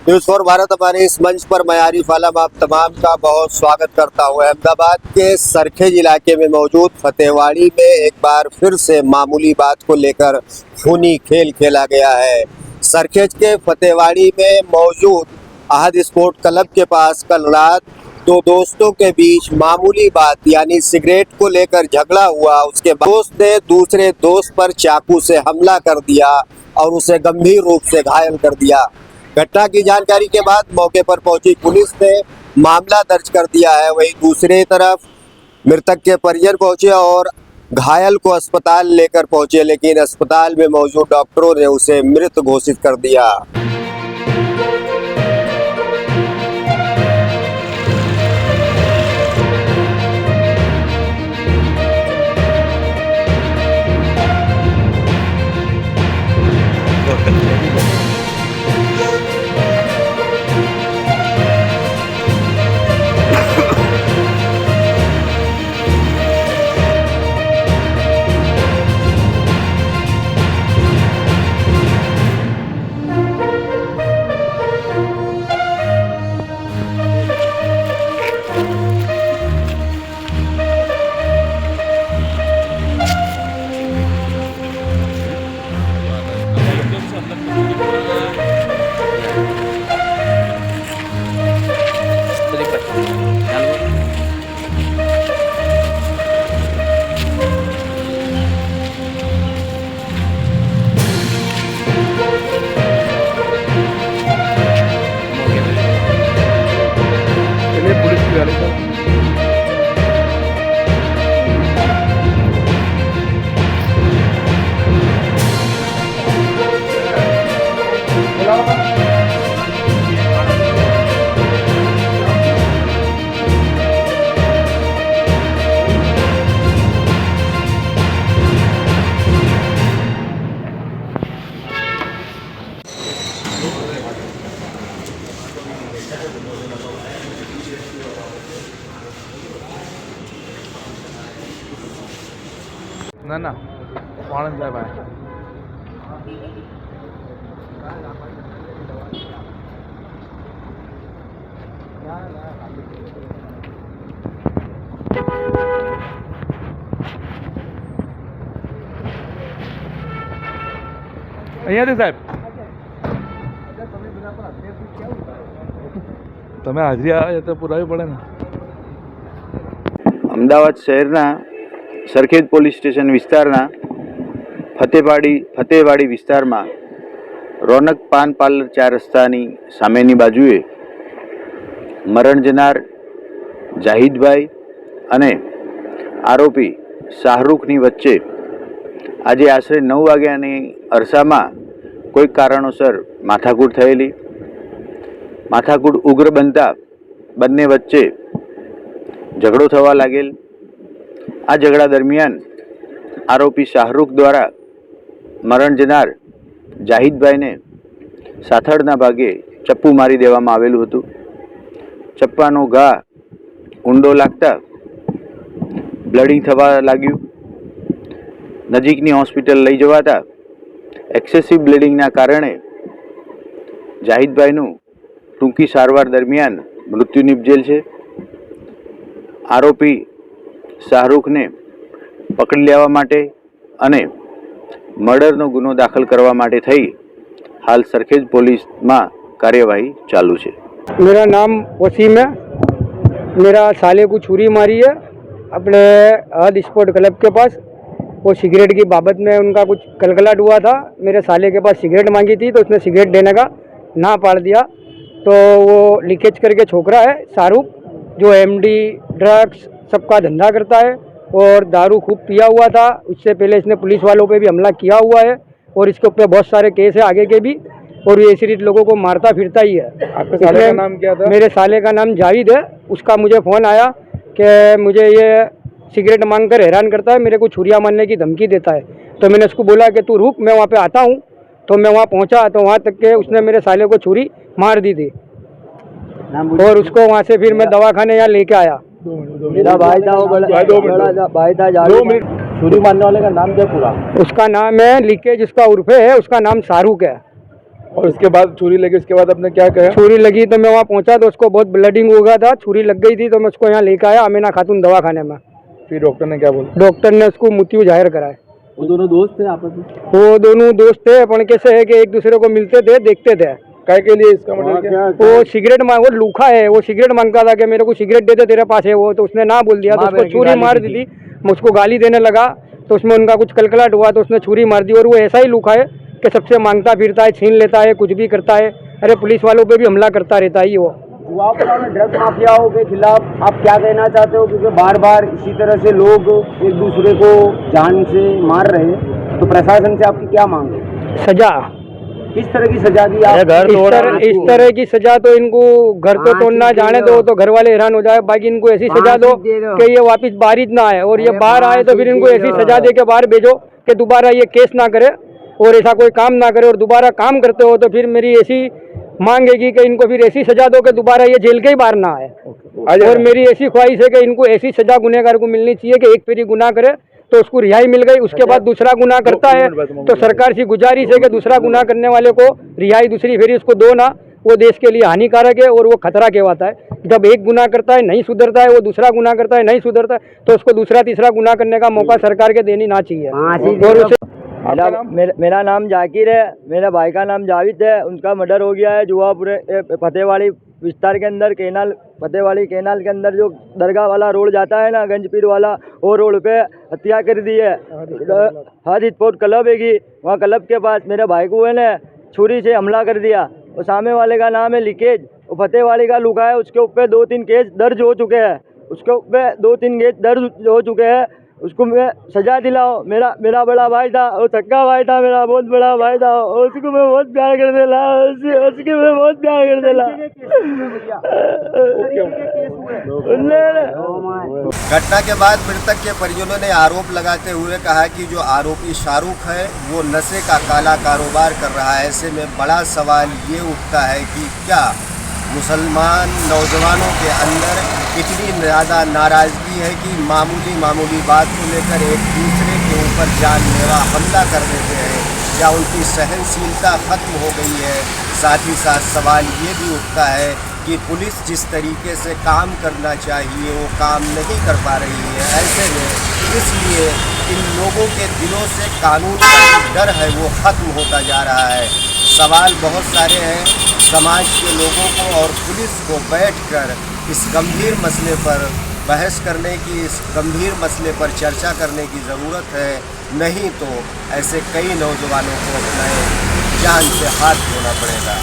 News for Bharat हमारे इस मंच पर मैं आरिफ आलम आप तमाम का बहुत स्वागत करता हूं। अहमदाबाद के सरखेज इलाके में मौजूद फतेहवाड़ी में एक बार फिर से मामूली बात को लेकर खूनी खेल खेला गया है। सरखेज के फतेहवाड़ी में मौजूद अहद स्पोर्ट क्लब के पास कल रात दो दोस्तों के बीच मामूली बात यानी सिगरेट को लेकर झगड़ा हुआ। उसके दोस्त ने दूसरे दोस्त पर चाकू से हमला कर दिया और उसे गंभीर रूप से घायल कर दिया। घटना की जानकारी के बाद मौके पर पहुंची पुलिस ने मामला दर्ज कर दिया है। वहीं दूसरी तरफ मृतक के परिजन पहुंचे और घायल को अस्पताल लेकर पहुंचे, लेकिन अस्पताल में मौजूद डॉक्टरों ने उसे मृत घोषित कर दिया। ना ना वाणंद साहेब आहे અહીંયાથી સાહેબ તમે હાજરી આવે તો પુરાવી પડે ને। અમદાવાદ શહેરના સરખેજ પોલીસ સ્ટેશન વિસ્તારના ફતેહવાડી વિસ્તારમાં રોનક પાન પાર્લર 4 રસ્તાની સામેની બાજુએ મરણ જનાર જાહિદભાઈ અને આરોપી શાહરૂખની વચ્ચે આજે આશરે 9 વાગ્યાની અરસામાં કોઈક કારણોસર માથાકૂટ થયેલી। માથાકૂટ ઉગ્ર બનતા બંને વચ્ચે ઝઘડો થવા લાગેલ। આ ઝઘડા દરમિયાન આરોપી શાહરૂખ દ્વારા મરણ જનાર જાહિદભાઈને સાથળના ભાગે ચપ્પુ મારી દેવામાં આવેલું હતું। ચપ્પાનો ઘા ઊંડો લાગતા બ્લીડિંગ થવા લાગ્યું। નજીકની હોસ્પિટલ લઈ જવાતા એક્સેસિવ બ્લીડિંગના કારણે જાહિદભાઈનું ટૂંકી સારવાર દરમિયાન મૃત્યુ નિપજેલ છે। આરોપી શાહરૂખને પકડી લેવા માટે અને મર્ડરનો ગુનો દાખલ કરવા માટે થઈ હાલ સરખેજ પોલીસમાં કાર્યવાહી ચાલુ છે। मेरा नाम वसीम है। मेरा साले को छुरी मारी है अपने अहद स्पोर्ट क्लब के पास। वो सिगरेट की बाबत में उनका कुछ कलकलाट हुआ था। मेरे साले के पास सिगरेट मांगी थी तो उसने सिगरेट देने का ना पाड़ दिया। तो वो लीकेज करके छोकरा है शाहरुख, जो एमडी ड्रग्स सबका धंधा करता है और दारू खूब पिया हुआ था। उससे पहले इसने पुलिस वालों पे भी हमला किया हुआ है और इसके ऊपर बहुत सारे केस है आगे के भी, और ये ऐसी रीत लोगों को मारता फिरता ही है। आपके साले का नाम क्या था? मेरे साले का नाम जाविद है। उसका मुझे फ़ोन आया कि मुझे ये सिगरेट मांग कर हैरान करता है, मेरे को छुरियाँ मारने की धमकी देता है। तो मैंने उसको बोला कि तू रुक, मैं वहाँ पे आता हूँ। तो मैं वहाँ पहुँचा तो वहाँ तक के उसने मेरे साले को छुरी मार दी थी और उसको वहाँ से फिर मैं दवाखाने यहाँ लेके आया। मेरा भाई था, वो बड़ा भाई था। छुरी मारने वाले का नाम क्या पूरा? उसका नाम है लीकेज, उसका उर्फे है, उसका नाम शाहरुख है। और उसके बाद छुरी लगी, उसके बाद आपने क्या कहा? छुरी लगी तो मैं वहाँ पहुँचा तो उसको बहुत ब्लडिंग हो गया था, छुरी लग गई थी तो मैं उसको यहाँ लेकर आया अमीना खातून दवाखाने में। फिर डॉक्टर ने क्या बोला? डॉक्टर ने उसको मृत्यु जाहिर कराया। वो दोनों दोस्त थे आपस में? वो दोनों दोस्त थे, अपन कैसे है कि एक दूसरे को मिलते थे, देखते थे। काय के लिए इसका मतलब क्या? वो सिगरेट मांग, वो लूखा है, वो सिगरेट मांगता था कि मेरे को सिगरेट दे दे, तेरे पास है वो, तो उसने ना बोल दिया तो उसको छुरी मार दी थी। मैं उसको गाली देने लगा तो उसमें उनका कुछ कलकलाट हुआ तो उसने छुरी मार दी। और वो ऐसा ही लूखा है कि सबसे मांगता फिरता है, छीन लेता है, कुछ भी करता है। अरे पुलिस वालों पे भी हमला करता रहता है वो। जुआपुरा में ड्रग माफियाओं के खिलाफ आप क्या कहना चाहते हो, क्योंकि बार बार इसी तरह से लोग एक दूसरे को जान से मार रहे हैं, तो प्रशासन से आपकी क्या मांग है? सजा, किस तरह की सजा दी आप? इस तरह की सजा तो इनको घर तो तोड़ना जाने दो तो घर वाले हैरान हो जाए, बाकी इनको ऐसी सजा दो कि ये वापस बाहर ना आए, और ये बाहर आए तो फिर इनको ऐसी सजा दे के बाहर भेजो कि दोबारा ये केस ना करे और ऐसा कोई काम ना करे, और दोबारा काम करते हो तो फिर मेरी ऐसी मांगेगी कि इनको फिर ऐसी सजा दो कि दोबारा ये जेल के ही बाहर ना आए। और मेरी ऐसी ख्वाहिश है कि इनको ऐसी सजा गुनहगार को मिलनी चाहिए कि एक फेरी गुनाह करे तो उसको रिहाई मिल गई, उसके बाद दूसरा गुनाह करता है तो सरकार से गुजारिश है कि दूसरा गुनाह करने वाले को रिहाई दूसरी फेरी उसको दो ना, वो देश के लिए हानिकारक है और वो खतरा कहलाता है। जब एक गुनाह करता है नहीं सुधरता है, वो दूसरा गुनाह करता है नहीं सुधरता है, तो उसको दूसरा तीसरा गुनाह करने का मौका सरकार के देनी ना चाहिए। और उसे मेरा नाम जाकिर है, मेरे भाई का नाम जाविद है। उनका मर्डर हो गया है जुआपुरे फतेहवाड़ी विस्तार के अंदर, केनाल फतेहवाड़ी केनाल के अंदर जो दरगाह वाला रोड जाता है ना, गंजपीर वाला, वो रोड पे हत्या कर दी है। हद स्पोर्ट क्लब है, वहाँ क्लब के पास मेरे भाई को ने छुरी से हमला कर दिया। और सामने वाले का नाम है लिकेज, वो फतेहवाड़ी का लुका है, उसके ऊपर 2-3 केस दर्ज हो चुके हैं, उसके ऊपर 2-3 केस दर्ज हो चुके हैं। उसको मैं सजा दिलाओ। मेरा बड़ा भाई था, वो सक्का भाई था, मेरा बहुत बड़ा भाई था, उसको मैं बहुत प्यार कर देला, उसके मैं बहुत प्यार कर देला। घटना के बाद मृतक के परिजनों ने आरोप लगाते हुए कहा कि जो आरोपी शाहरुख है वो नशे का काला कारोबार कर रहा है। ऐसे में बड़ा सवाल ये उठता है कि क्या मुसलमान नौजवानों के अंदर इतनी ज़्यादा नाराज़गी है कि मामूली बात को लेकर एक दूसरे के ऊपर जानलेवा हमला कर देते हैं, या उनकी सहनशीलता ख़त्म हो गई है। साथ ही साथ सवाल ये भी उठता है कि पुलिस जिस तरीके से काम करना चाहिए वो काम नहीं कर पा रही है। ऐसे में इसलिए इन लोगों के दिलों से कानून का जो डर है वो ख़त्म होता जा रहा है। सवाल बहुत सारे हैं। समाज के लोगों को और पुलिस को बैठकर इस गंभीर मसले पर बहस करने की, इस गंभीर मसले पर चर्चा करने की ज़रूरत है। नहीं तो ऐसे कई नौजवानों को अपने जान से हाथ धोना पड़ेगा।